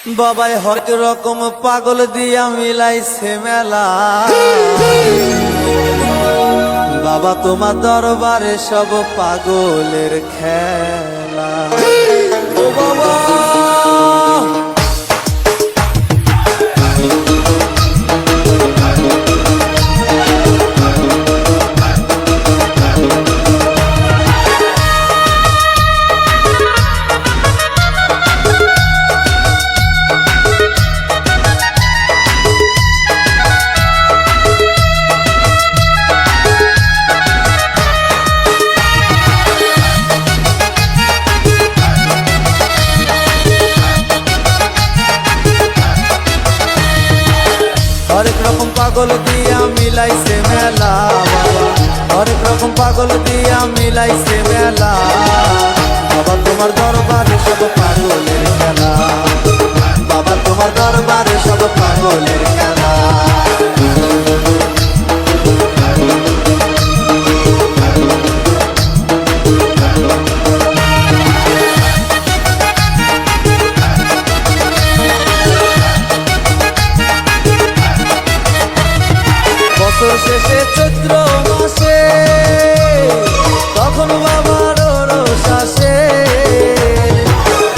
বাবাই হরেক রকম পাগল দিয়া মিলাইছে মেলা। বাবা তোমার দরবারে সব পাগলের খেলা। ও বাবা হরেক রকম পাগল দিয়া মিলাইছে মেলা। বাবা হরেক রকম পাগল দিয়া মিলাইছে মেলা। বাবা তোমার দরবারে সব পাগলের খেলা। বাবা তোমার দরবারে সব পাগলের খেলা। বছর শেষে চৈত্র মাসে তখন বাবার রোষ আসে।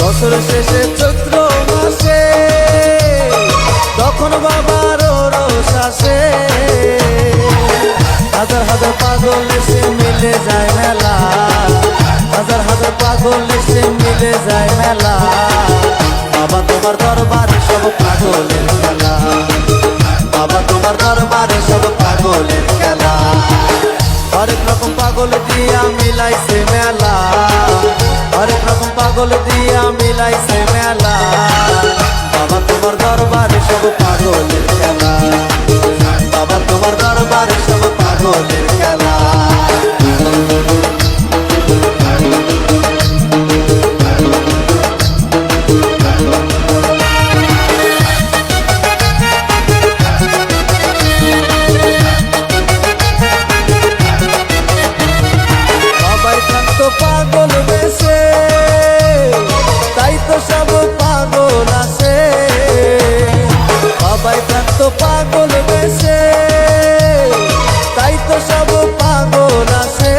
বছর শেষে চৈত্র মাসে তখন বাবার রোষ আসে। হাজার হাজার পাগল এসে মিলে যায় মেলা। হাজার হাজার পাগল এসে মিলে যায় মেলা। বাবা তোমার দরবারে সব পাগলের খেলা। বাবা তোমার দরবারে সব পাগলের খেলা। হরেক রকম পাগল দিয়া মিলাইছে মেলা। হরেক রকম পাগল দিয়া মিলাইছে মেলা। বাবা তোমার দরবারে সব পাগলের খেলা। বাবা তোমার দরবারে সব পাগলের খেলা। পাগল বেশে তাই তো সব পাগল আসে। সবাই প্রান্ত পাগল বেশে তাই তো সব পাগল আসে।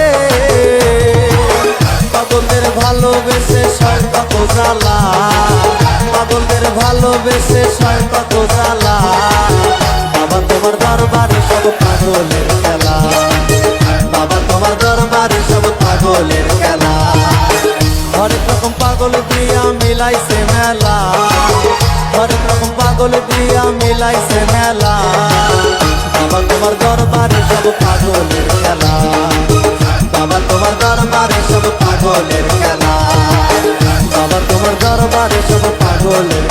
পাগলদের ভালোবেসে ছয় কত জ্বালা। পাগলদের ভালোবেসে ছয় কত জ্বালা। বাবা তোমার দরবারে সব পাগলের খেলা। বাবা তোমার দরবারে সব পাগলের খেলা। হরেক রকম পাগল দিয়া মিলাইছে মেলা। হরেক রকম পাগল দিয়া মিলাইছে মেলা। বাবা তোমার দরবারে সব পাগলের খেলা। বাবা তোমার দরবারে সব পাগলের খেলা। বাবা তোমার দরবারে সব পাগলের